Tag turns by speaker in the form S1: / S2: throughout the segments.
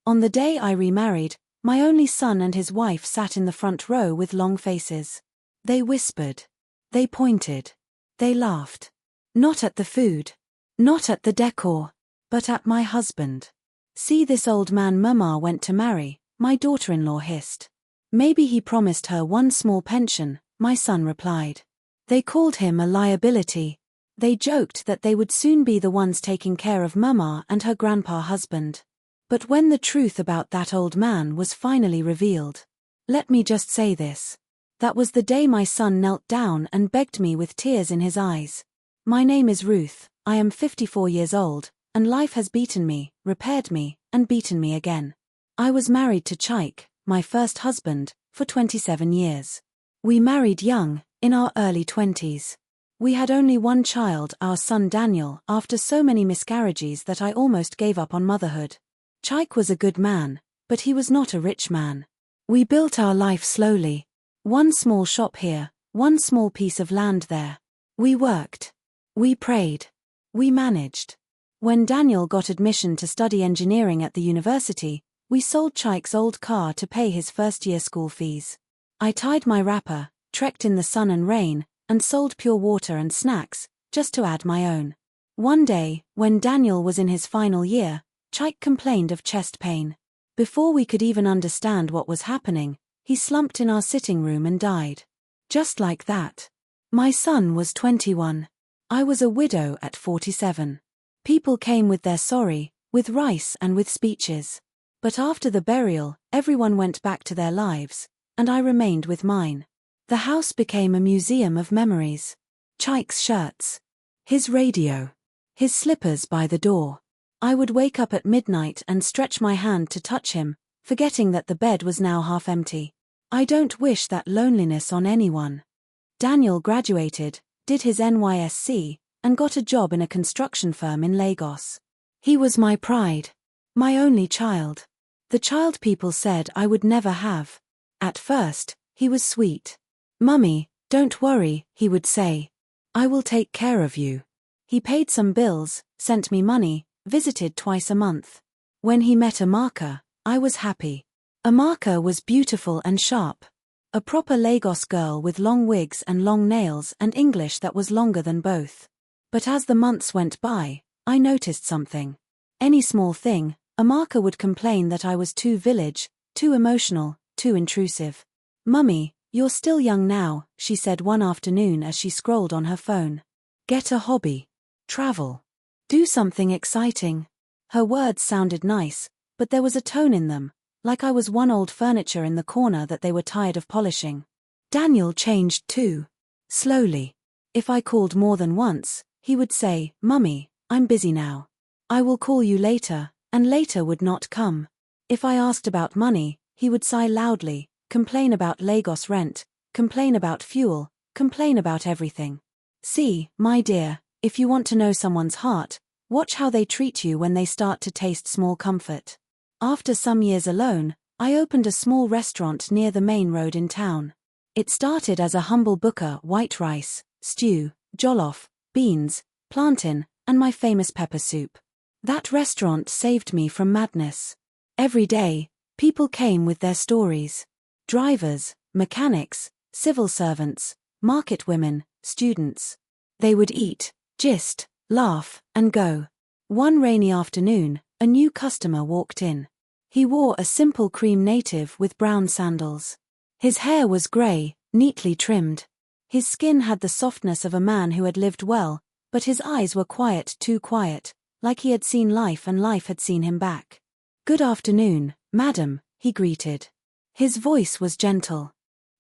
S1: On the day I remarried, my only son and his wife sat in the front row with long faces. They whispered. They pointed. They laughed. Not at the food. Not at the decor. But at my husband. "See this old man Mama went to marry," my daughter-in-law hissed. "Maybe he promised her one small pension," my son replied. They called him a liability. They joked that they would soon be the ones taking care of Mama and her grandpa husband. But when the truth about that old man was finally revealed, let me just say this. That was the day my son knelt down and begged me with tears in his eyes. "My name is Ruth, I am 54 years old, and life has beaten me, repaired me, and beaten me again. I was married to Chaik, my first husband, for 27 years. We married young, in our early 20s. We had only one child, our son Daniel, after so many miscarriages that I almost gave up on motherhood. Chaik was a good man, but he was not a rich man. We built our life slowly. One small shop here, one small piece of land there. We worked. We prayed. We managed. When Daniel got admission to study engineering at the university, we sold Chaik's old car to pay his first-year school fees. I tied my wrapper, trekked in the sun and rain, and sold pure water and snacks, just to add my own. One day, when Daniel was in his final year, Chaik complained of chest pain. Before we could even understand what was happening, he slumped in our sitting room and died. Just like that. My son was 21. I was a widow at 47. People came with their sorry, with rice and with speeches. But after the burial, everyone went back to their lives, and I remained with mine. The house became a museum of memories. Chaik's shirts. His radio. His slippers by the door. I would wake up at midnight and stretch my hand to touch him, forgetting that the bed was now half empty. I don't wish that loneliness on anyone. Daniel graduated, did his NYSC, and got a job in a construction firm in Lagos. He was my pride. My only child. The child people said I would never have. At first, he was sweet. "Mummy, don't worry," he would say. "I will take care of you." He paid some bills, sent me money, visited twice a month. When he met Amaka, I was happy. Amaka was beautiful and sharp. A proper Lagos girl with long wigs and long nails and English that was longer than both. But as the months went by, I noticed something. Any small thing, Amaka would complain that I was too village, too emotional, too intrusive. "Mummy, you're still young now," she said one afternoon as she scrolled on her phone. "Get a hobby. Travel. Do something exciting." Her words sounded nice, but there was a tone in them, like I was one old furniture in the corner that they were tired of polishing. Daniel changed too. Slowly. If I called more than once, he would say, "Mummy, I'm busy now. I will call you later," and later would not come. If I asked about money, he would sigh loudly, complain about Lagos rent, complain about fuel, complain about everything. See, my dear, if you want to know someone's heart, watch how they treat you when they start to taste small comfort. After some years alone, I opened a small restaurant near the main road in town. It started as a humble booker: white rice, stew, jollof, beans, plantain, and my famous pepper soup. That restaurant saved me from madness. Every day, people came with their stories. Drivers, mechanics, civil servants, market women, students. They would eat, gist, laugh, and go. One rainy afternoon, a new customer walked in. He wore a simple cream native with brown sandals. His hair was grey, neatly trimmed. His skin had the softness of a man who had lived well, but his eyes were quiet, too quiet, like he had seen life and life had seen him back. "Good afternoon, madam," he greeted. His voice was gentle.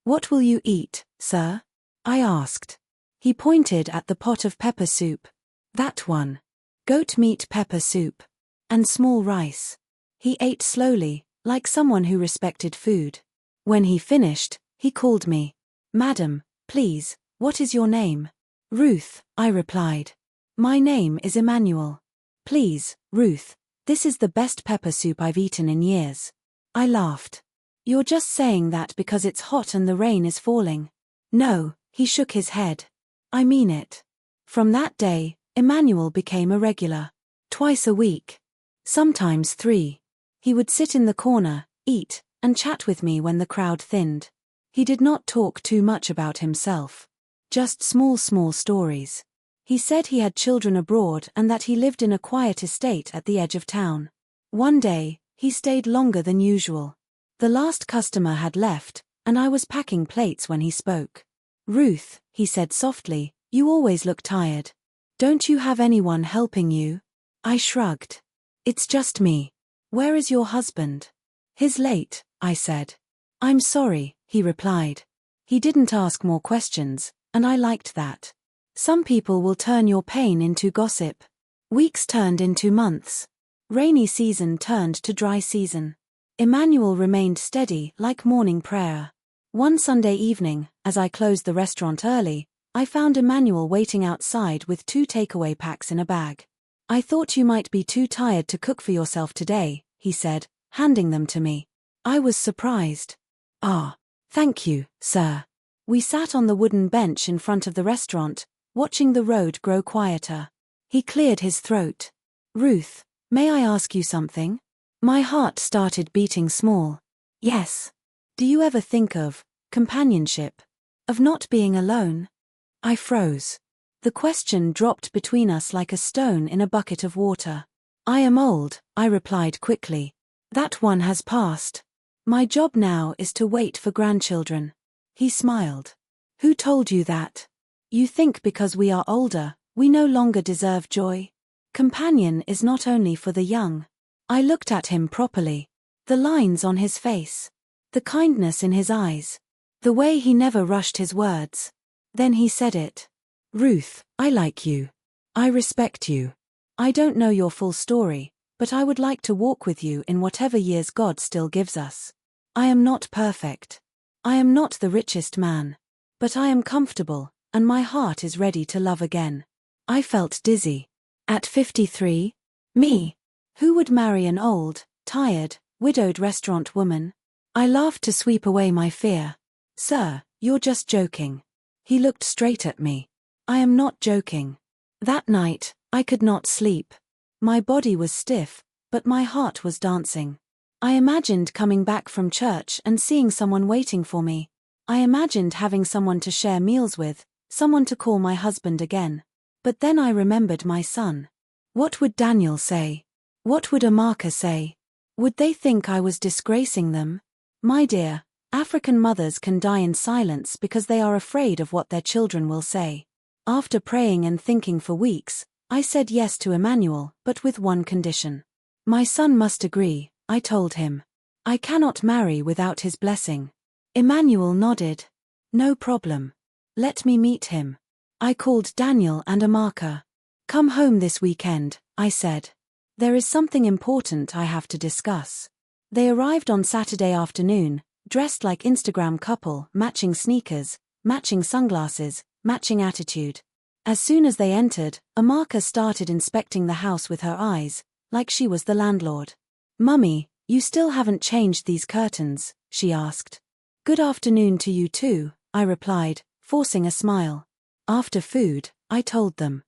S1: "What will you eat, sir?" I asked. He pointed at the pot of pepper soup. "That one. Goat meat pepper soup. And small rice." He ate slowly, like someone who respected food. When he finished, he called me. "Madam, please, what is your name?" "Ruth," I replied. "My name is Emmanuel." "Please, Ruth, this is the best pepper soup I've eaten in years." I laughed. "You're just saying that because it's hot and the rain is falling." "No," he shook his head. "I mean it." From that day, Emmanuel became a regular. Twice a week. Sometimes 3. He would sit in the corner, eat, and chat with me when the crowd thinned. He did not talk too much about himself. Just small stories. He said he had children abroad and that he lived in a quiet estate at the edge of town. One day, he stayed longer than usual. The last customer had left, and I was packing plates when he spoke. "Ruth," he said softly, "you always look tired. Don't you have anyone helping you?" I shrugged. "It's just me." "Where is your husband?" "He's late," I said. "I'm sorry," he replied. He didn't ask more questions, and I liked that. Some people will turn your pain into gossip. Weeks turned into months. Rainy season turned to dry season. Emmanuel remained steady like morning prayer. One Sunday evening, as I closed the restaurant early, I found Emmanuel waiting outside with 2 takeaway packs in a bag. "I thought you might be too tired to cook for yourself today," he said, handing them to me. I was surprised. "Ah, thank you, sir." We sat on the wooden bench in front of the restaurant, watching the road grow quieter. He cleared his throat. "Ruth, may I ask you something?" My heart started beating small. "Yes." "Do you ever think of companionship? Of not being alone?" I froze. The question dropped between us like a stone in a bucket of water. "I am old," I replied quickly. "That one has passed. My job now is to wait for grandchildren." He smiled. "Who told you that? You think because we are older, we no longer deserve joy? Companion is not only for the young." I looked at him properly. The lines on his face. The kindness in his eyes. The way he never rushed his words. Then he said it. "Ruth, I like you. I respect you. I don't know your full story, but I would like to walk with you in whatever years God still gives us. I am not perfect. I am not the richest man. But I am comfortable, and my heart is ready to love again." I felt dizzy. At 53? Me? Who would marry an old, tired, widowed restaurant woman? I laughed to sweep away my fear. "Sir, you're just joking." He looked straight at me. "I am not joking." That night, I could not sleep. My body was stiff, but my heart was dancing. I imagined coming back from church and seeing someone waiting for me. I imagined having someone to share meals with, someone to call my husband again. But then I remembered my son. What would Daniel say? What would Amaka say? Would they think I was disgracing them? My dear, African mothers can die in silence because they are afraid of what their children will say. After praying and thinking for weeks, I said yes to Emmanuel, but with one condition. My son must agree, I told him. I cannot marry without his blessing. Emmanuel nodded. "No problem. Let me meet him." I called Daniel and Amaka. "Come home this weekend," I said. "There is something important I have to discuss." They arrived on Saturday afternoon, dressed like Instagram couple, matching sneakers, matching sunglasses, matching attitude. As soon as they entered, Amaka started inspecting the house with her eyes, like she was the landlord. "Mummy, you still haven't changed these curtains," she asked. "Good afternoon to you too," I replied, forcing a smile. After food, I told them.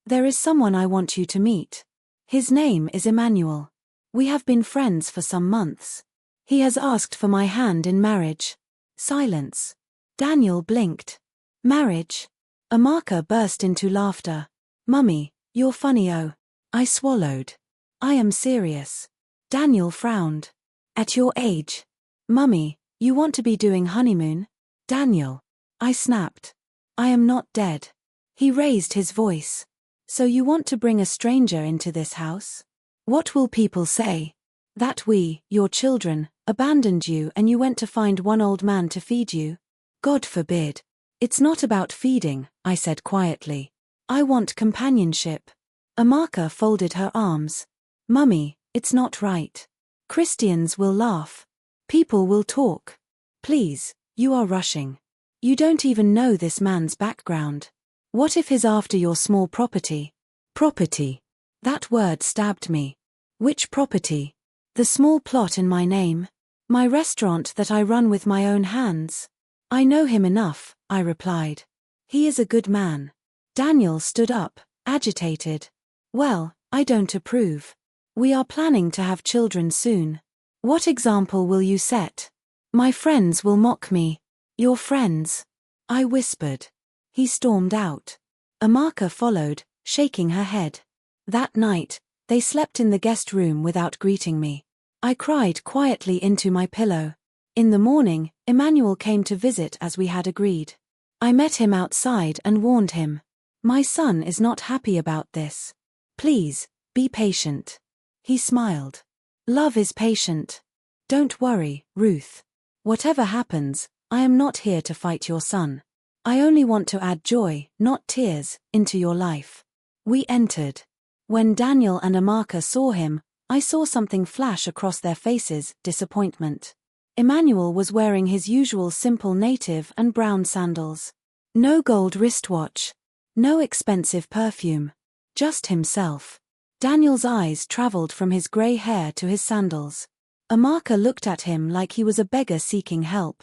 S1: "There is someone I want you to meet. His name is Emmanuel. We have been friends for some months. He has asked for my hand in marriage." Silence. Daniel blinked. "Marriage?" Amaka burst into laughter. "Mummy, you're funny." Oh. I swallowed. "I am serious." Daniel frowned. "At your age? Mummy, you want to be doing honeymoon?" "Daniel." I snapped. "I am not dead." He raised his voice. "So you want to bring a stranger into this house? What will people say? That we, your children, abandoned you and you went to find one old man to feed you? God forbid. It's not about feeding," I said quietly. "I want companionship." Amaka folded her arms. "Mummy, it's not right. Christians will laugh. People will talk. Please, you are rushing. You don't even know this man's background. What if he's after your small property?" Property. That word stabbed me. Which property? The small plot in my name. My restaurant that I run with my own hands. "I know him enough," I replied. "He is a good man." Daniel stood up, agitated. "Well, I don't approve. We are planning to have children soon." What example will you set? My friends will mock me. Your friends? I whispered. He stormed out. Amaka followed, shaking her head. That night, they slept in the guest room without greeting me. I cried quietly into my pillow. In the morning, Emmanuel came to visit as we had agreed. I met him outside and warned him. My son is not happy about this. Please, be patient. He smiled. Love is patient. Don't worry, Ruth. Whatever happens, I am not here to fight your son. I only want to add joy, not tears, into your life. We entered. When Daniel and Amaka saw him, I saw something flash across their faces, disappointment. Emmanuel was wearing his usual simple native and brown sandals. No gold wristwatch. No expensive perfume. Just himself. Daniel's eyes traveled from his grey hair to his sandals. Amaka looked at him like he was a beggar seeking help.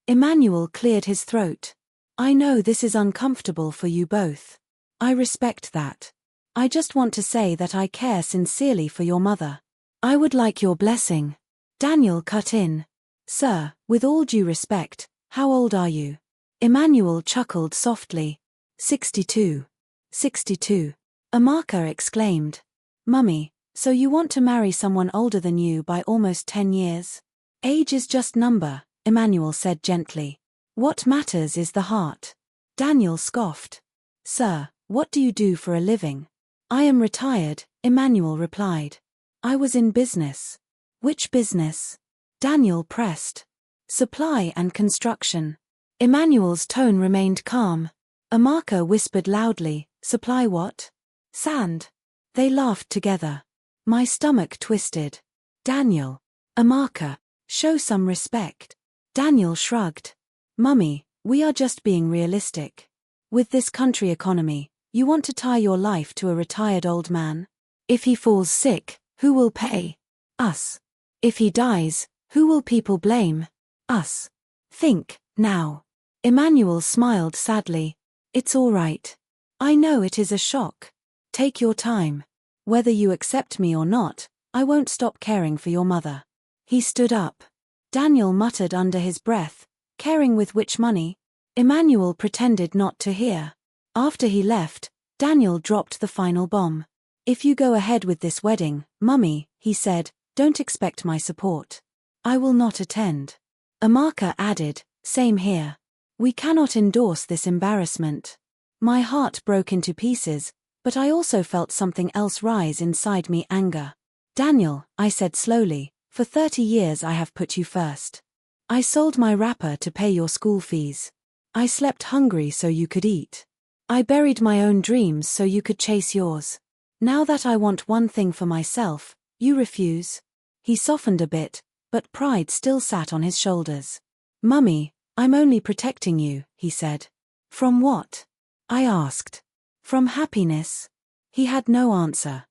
S1: Emmanuel cleared his throat. I know this is uncomfortable for you both. I respect that. I just want to say that I care sincerely for your mother. I would like your blessing. Daniel cut in. Sir, with all due respect, how old are you? Emmanuel chuckled softly. 62. 62. Amaka exclaimed. Mummy, so you want to marry someone older than you by almost 10 years? Age is just number, Emmanuel said gently. What matters is the heart. Daniel scoffed. Sir, what do you do for a living? I am retired, Emmanuel replied. I was in business. Which business? Daniel pressed. Supply and construction. Emmanuel's tone remained calm. Amaka whispered loudly, supply what? Sand. They laughed together. My stomach twisted. Daniel. Amaka. Show some respect. Daniel shrugged. Mummy, we are just being realistic. With this country economy, you want to tie your life to a retired old man? If he falls sick, who will pay? Us. If he dies, who will people blame? Us. Think, now. Emmanuel smiled sadly. It's all right. I know it is a shock. Take your time. Whether you accept me or not, I won't stop caring for your mother. He stood up. Daniel muttered under his breath, caring with which money? Emmanuel pretended not to hear. After he left, Daniel dropped the final bomb. If you go ahead with this wedding, Mummy, he said, don't expect my support. I will not attend. Amaka added, same here. We cannot endorse this embarrassment. My heart broke into pieces, but I also felt something else rise inside me, anger. Daniel, I said slowly, for 30 years I have put you first. I sold my wrapper to pay your school fees. I slept hungry so you could eat. I buried my own dreams so you could chase yours. Now that I want one thing for myself, you refuse? He softened a bit, but pride still sat on his shoulders. Mummy, I'm only protecting you, he said. From what? I asked. From happiness. He had no answer.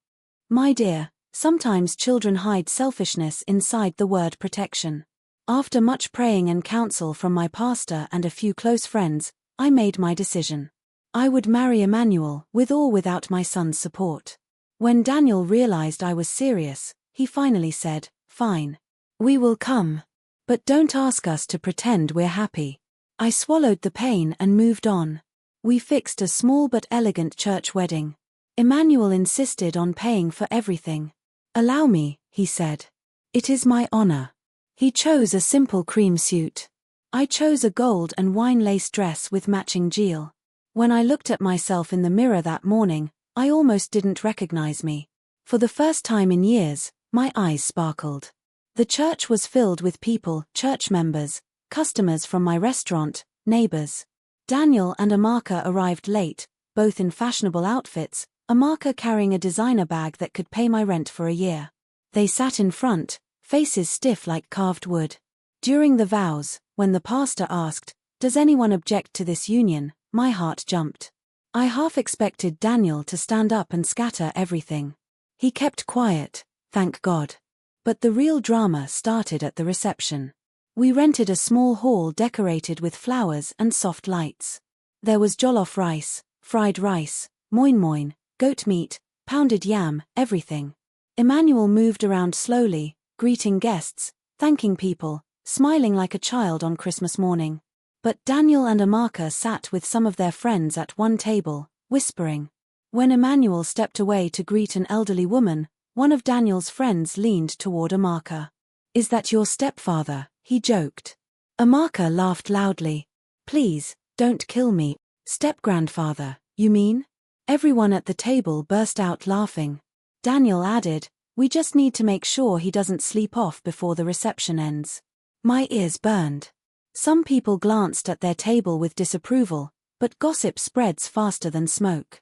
S1: My dear, sometimes children hide selfishness inside the word protection. After much praying and counsel from my pastor and a few close friends, I made my decision. I would marry Emmanuel, with or without my son's support. When Daniel realized I was serious, he finally said, fine. We will come. But don't ask us to pretend we're happy. I swallowed the pain and moved on. We fixed a small but elegant church wedding. Emmanuel insisted on paying for everything. Allow me, he said. It is my honor. He chose a simple cream suit. I chose a gold and wine lace dress with matching jewel. When I looked at myself in the mirror that morning, I almost didn't recognize me. For the first time in years, my eyes sparkled. The church was filled with people, church members, customers from my restaurant, neighbors. Daniel and Amaka arrived late, both in fashionable outfits, Amaka carrying a designer bag that could pay my rent for a year. They sat in front, faces stiff like carved wood. During the vows, when the pastor asked, "Does anyone object to this union?" my heart jumped. I half expected Daniel to stand up and scatter everything. He kept quiet, thank God. But the real drama started at the reception. We rented a small hall decorated with flowers and soft lights. There was jollof rice, fried rice, moin moin, goat meat, pounded yam, everything. Emmanuel moved around slowly, greeting guests, thanking people, smiling like a child on Christmas morning. But Daniel and Amaka sat with some of their friends at one table, whispering. When Emmanuel stepped away to greet an elderly woman, one of Daniel's friends leaned toward Amaka. "Is that your stepfather?" he joked. Amaka laughed loudly. "Please, don't kill me." "Step-grandfather, you mean?" Everyone at the table burst out laughing. Daniel added, "We just need to make sure he doesn't sleep off before the reception ends." My ears burned. Some people glanced at their table with disapproval, but gossip spreads faster than smoke.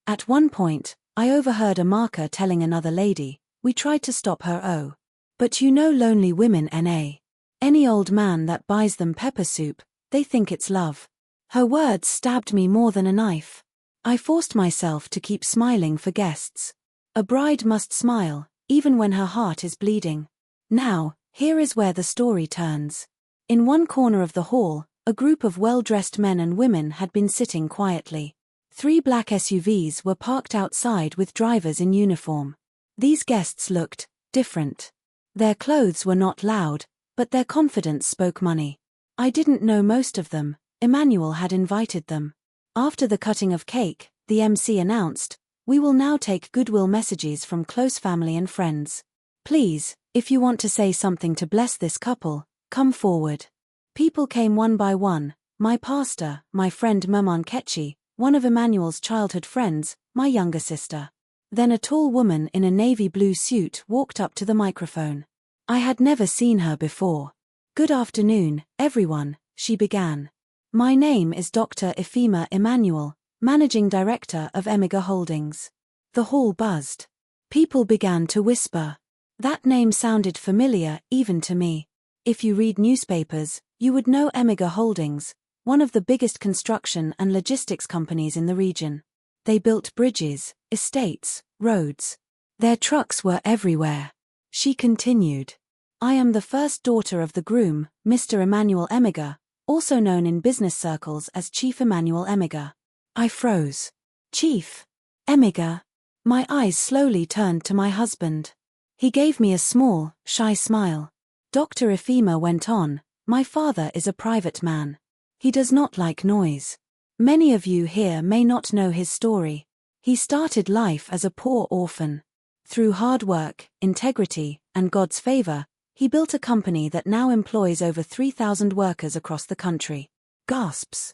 S1: At one point, I overheard Amaka telling another lady, "We tried to stop her but you know lonely women NA. Any old man that buys them pepper soup, they think it's love." Her words stabbed me more than a knife. I forced myself to keep smiling for guests. A bride must smile, even when her heart is bleeding. Now, here is where the story turns. In one corner of the hall, a group of well-dressed men and women had been sitting quietly. 3 black SUVs were parked outside with drivers in uniform. These guests looked different. Their clothes were not loud, but their confidence spoke money. I didn't know most of them. Emmanuel had invited them. After the cutting of cake, the MC announced, "We will now take goodwill messages from close family and friends. Please, if you want to say something to bless this couple, come forward." People came one by one, my pastor, my friend Maman Ketchi, one of Emmanuel's childhood friends, my younger sister. Then a tall woman in a navy blue suit walked up to the microphone. I had never seen her before. "Good afternoon, everyone," she began. "My name is Dr. Ifema Emmanuel, Managing Director of Emega Holdings." The hall buzzed. People began to whisper. That name sounded familiar, even to me. If you read newspapers, you would know Emega Holdings, one of the biggest construction and logistics companies in the region. They built bridges, estates, roads. Their trucks were everywhere. She continued. "I am the first daughter of the groom, Mr. Emmanuel Emega, also known in business circles as Chief Emmanuel Emega." I froze. "Chief Emega?" My eyes slowly turned to my husband. He gave me a small, shy smile. Dr. Ifema went on, "My father is a private man. He does not like noise. Many of you here may not know his story. He started life as a poor orphan. Through hard work, integrity, and God's favor, he built a company that now employs over 3,000 workers across the country." Gasps.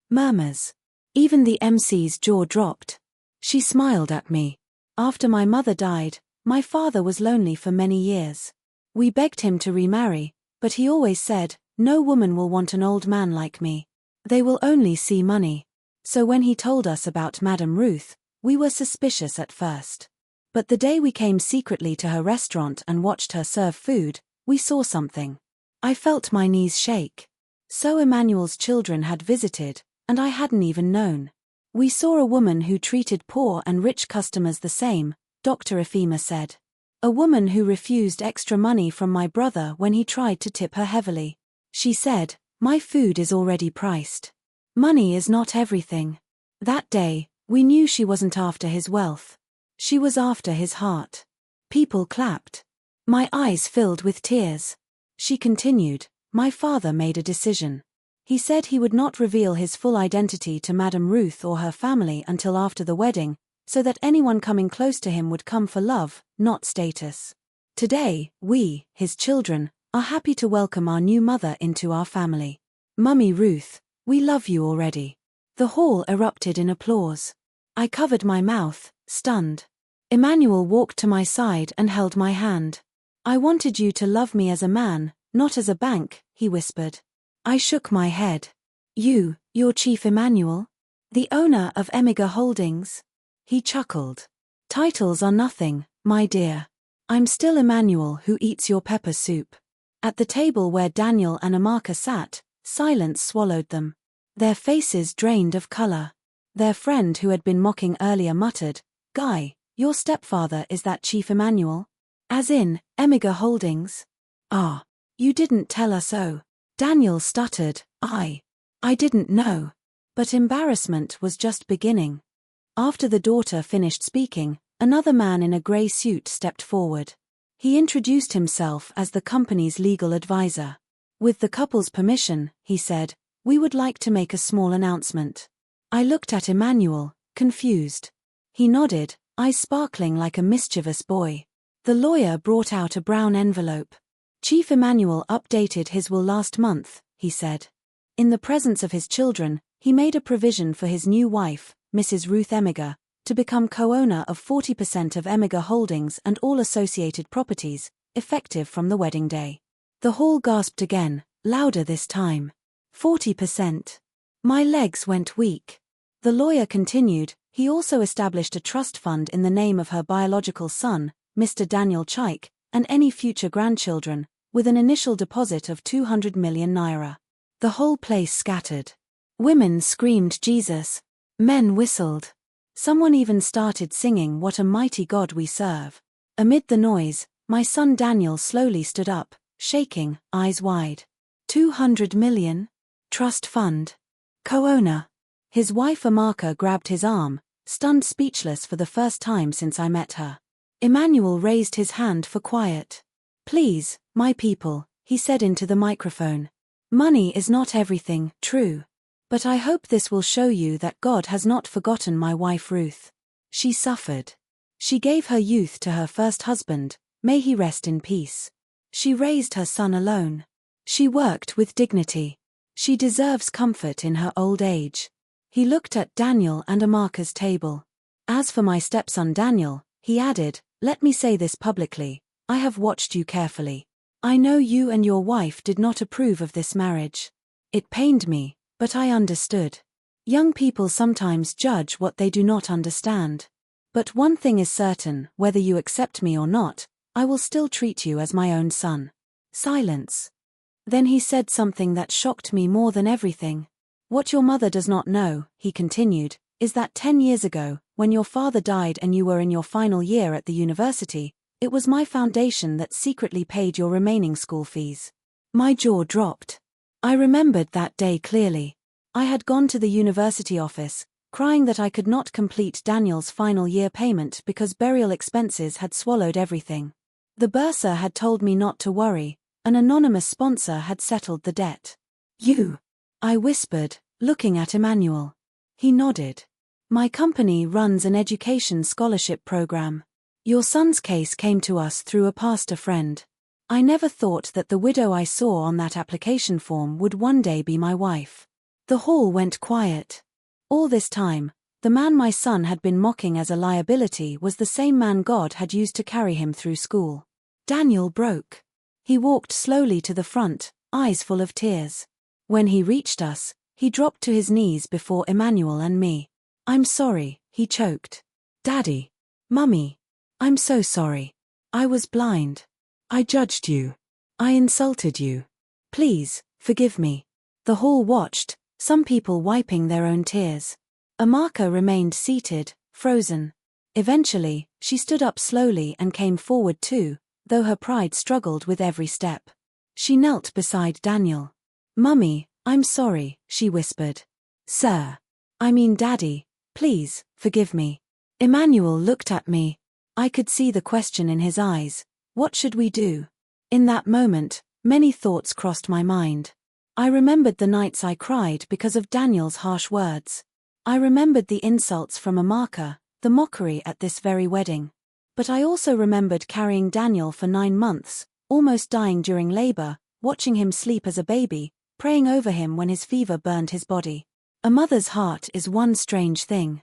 S1: Murmurs. Even the MC's jaw dropped. She smiled at me. "After my mother died, my father was lonely for many years. We begged him to remarry, but he always said, 'No woman will want an old man like me. They will only see money.' So when he told us about Madame Ruth, we were suspicious at first. But the day we came secretly to her restaurant and watched her serve food, we saw something. I felt my knees shake. So Emmanuel's children had visited, and I hadn't even known. We saw a woman who treated poor and rich customers the same," Dr. Ifema said. "A woman who refused extra money from my brother when he tried to tip her heavily. She said, 'My food is already priced. Money is not everything.' That day, we knew she wasn't after his wealth. She was after his heart." People clapped. My eyes filled with tears. She continued, "My father made a decision. He said he would not reveal his full identity to Madame Ruth or her family until after the wedding, so that anyone coming close to him would come for love, not status. Today, we, his children, are happy to welcome our new mother into our family. Mummy Ruth, we love you already." The hall erupted in applause. I covered my mouth, stunned. Emmanuel walked to my side and held my hand. "I wanted you to love me as a man, not as a bank," he whispered. I shook my head. You're Chief Emmanuel? The owner of Emega Holdings?" He chuckled. "Titles are nothing, my dear. I'm still Emmanuel who eats your pepper soup." At the table where Daniel and Amaka sat, silence swallowed them. Their faces drained of color. Their friend who had been mocking earlier muttered, "Guy, your stepfather is that Chief Emmanuel? As in, Emega Holdings? Ah, you didn't tell us so." Daniel stuttered, I didn't know." But embarrassment was just beginning. After the daughter finished speaking, another man in a grey suit stepped forward. He introduced himself as the company's legal advisor. With the couple's permission, he said, "We would like to make a small announcement." I looked at Emmanuel, confused. He nodded, eyes sparkling like a mischievous boy. The lawyer brought out a brown envelope. "Chief Emmanuel updated his will last month," he said. In the presence of his children, he made a provision for his new wife, Mrs. Ruth Emiger, to become co-owner of 40% of Emiger Holdings and all associated properties, effective from the wedding day. The hall gasped again, louder this time. 40%. My legs went weak. The lawyer continued, he also established a trust fund in the name of her biological son, Mr. Daniel Chaik, and any future grandchildren, with an initial deposit of 200 million naira. The whole place scattered. Women screamed Jesus. Men whistled. Someone even started singing "What a Mighty God We Serve." Amid the noise, my son Daniel slowly stood up, shaking, eyes wide. 200 million? Trust fund. Co-owner. His wife Amaka grabbed his arm, stunned speechless for the first time since I met her. Emmanuel raised his hand for quiet. "Please, my people," he said into the microphone. "Money is not everything, true. But I hope this will show you that God has not forgotten my wife Ruth. She suffered. She gave her youth to her first husband, may he rest in peace. She raised her son alone. She worked with dignity. She deserves comfort in her old age." He looked at Daniel and Amaka's table. "As for my stepson Daniel," he added, "let me say this publicly, I have watched you carefully. I know you and your wife did not approve of this marriage. It pained me, but I understood. Young people sometimes judge what they do not understand. But one thing is certain, whether you accept me or not, I will still treat you as my own son." Silence. Then he said something that shocked me more than everything. "What your mother does not know," he continued, "is that 10 years ago, when your father died and you were in your final year at the university, it was my foundation that secretly paid your remaining school fees." My jaw dropped. I remembered that day clearly. I had gone to the university office, crying that I could not complete Daniel's final year payment because burial expenses had swallowed everything. The bursar had told me not to worry, an anonymous sponsor had settled the debt. "You?" I whispered, looking at Emmanuel. He nodded. "My company runs an education scholarship program. Your son's case came to us through a pastor friend. I never thought that the widow I saw on that application form would one day be my wife." The hall went quiet. All this time, the man my son had been mocking as a liability was the same man God had used to carry him through school. Daniel broke. He walked slowly to the front, eyes full of tears. When he reached us, he dropped to his knees before Emmanuel and me. "I'm sorry," he choked. "Daddy. Mummy. I'm so sorry. I was blind. I judged you. I insulted you. Please, forgive me." The hall watched, some people wiping their own tears. Amaka remained seated, frozen. Eventually, she stood up slowly and came forward too, though her pride struggled with every step. She knelt beside Daniel. "Mummy, I'm sorry," she whispered. "Sir. I mean Daddy, please, forgive me." Emmanuel looked at me. I could see the question in his eyes. What should we do? In that moment, many thoughts crossed my mind. I remembered the nights I cried because of Daniel's harsh words. I remembered the insults from Amaka, the mockery at this very wedding. But I also remembered carrying Daniel for 9 months, almost dying during labor, watching him sleep as a baby, praying over him when his fever burned his body. A mother's heart is one strange thing.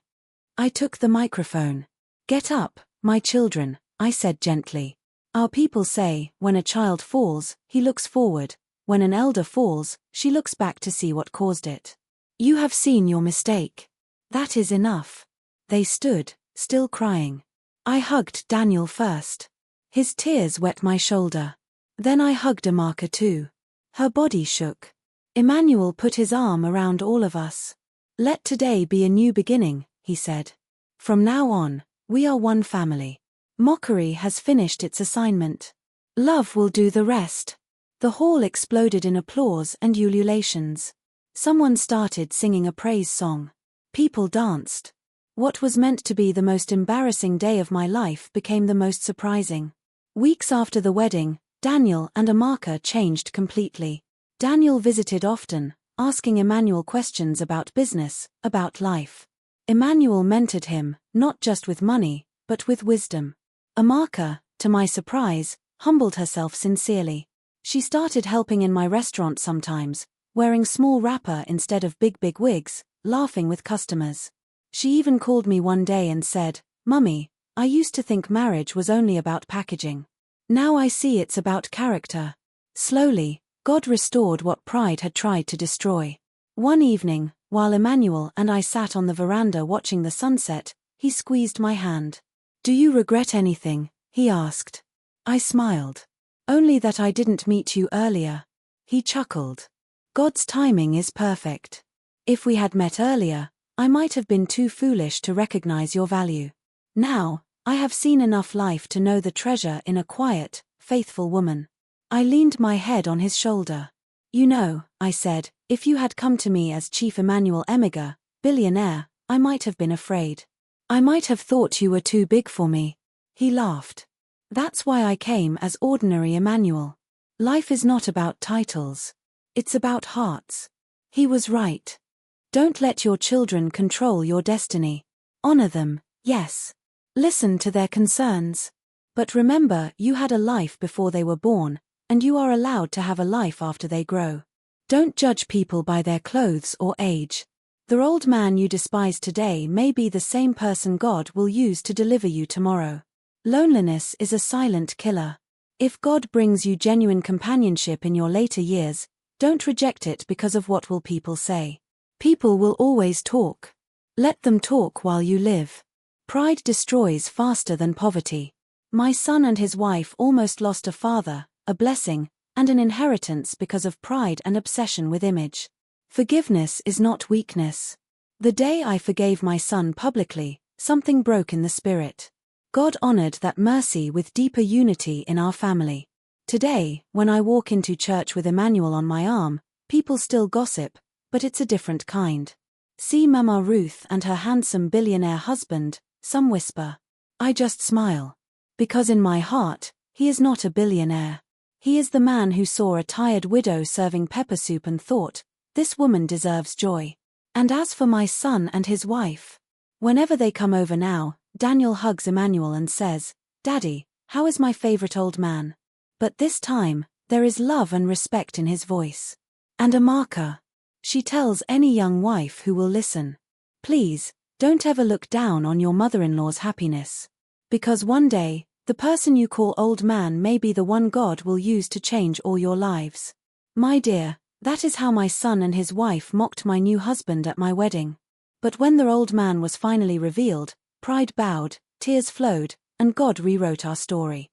S1: I took the microphone. "Get up, my children," I said gently. "Our people say, when a child falls, he looks forward. When an elder falls, she looks back to see what caused it. You have seen your mistake. That is enough." They stood, still crying. I hugged Daniel first. His tears wet my shoulder. Then I hugged Amaka too. Her body shook. Emmanuel put his arm around all of us. "Let today be a new beginning," he said. "From now on, we are one family. Mockery has finished its assignment. Love will do the rest." The hall exploded in applause and ululations. Someone started singing a praise song. People danced. What was meant to be the most embarrassing day of my life became the most surprising. Weeks after the wedding, Daniel and Amaka changed completely. Daniel visited often, asking Emmanuel questions about business, about life. Emmanuel mentored him, not just with money, but with wisdom. Amaka, to my surprise, humbled herself sincerely. She started helping in my restaurant sometimes, wearing small wrapper instead of big wigs, laughing with customers. She even called me one day and said, "Mummy, I used to think marriage was only about packaging. Now I see it's about character." Slowly, God restored what pride had tried to destroy. One evening, while Emmanuel and I sat on the veranda watching the sunset, he squeezed my hand. "Do you regret anything?" he asked. I smiled. "Only that I didn't meet you earlier." He chuckled. "God's timing is perfect. If we had met earlier, I might have been too foolish to recognize your value. Now, I have seen enough life to know the treasure in a quiet, faithful woman." I leaned my head on his shoulder. "You know," I said, "if you had come to me as Chief Emmanuel Emmiger, billionaire, I might have been afraid. I might have thought you were too big for me." He laughed. "That's why I came as ordinary Emmanuel. Life is not about titles. It's about hearts." He was right. Don't let your children control your destiny. Honor them, yes. Listen to their concerns. But remember, you had a life before they were born, and you are allowed to have a life after they grow. Don't judge people by their clothes or age. The old man you despise today may be the same person God will use to deliver you tomorrow. Loneliness is a silent killer. If God brings you genuine companionship in your later years, don't reject it because of what will people say. People will always talk. Let them talk while you live. Pride destroys faster than poverty. My son and his wife almost lost a father, a blessing, and an inheritance because of pride and obsession with image. Forgiveness is not weakness. The day I forgave my son publicly, something broke in the spirit. God honored that mercy with deeper unity in our family. Today, when I walk into church with Emmanuel on my arm, people still gossip, but it's a different kind. "See Mama Ruth and her handsome billionaire husband," some whisper. I just smile. Because in my heart, he is not a billionaire. He is the man who saw a tired widow serving pepper soup and thought, "This woman deserves joy." And as for my son and his wife, whenever they come over now, Daniel hugs Emmanuel and says, "Daddy, how is my favorite old man?" But this time, there is love and respect in his voice. And Amaka. She tells any young wife who will listen, "Please, don't ever look down on your mother-in-law's happiness. Because one day, the person you call old man may be the one God will use to change all your lives." My dear, that is how my son and his wife mocked my new husband at my wedding. But when the old man was finally revealed, pride bowed, tears flowed, and God rewrote our story.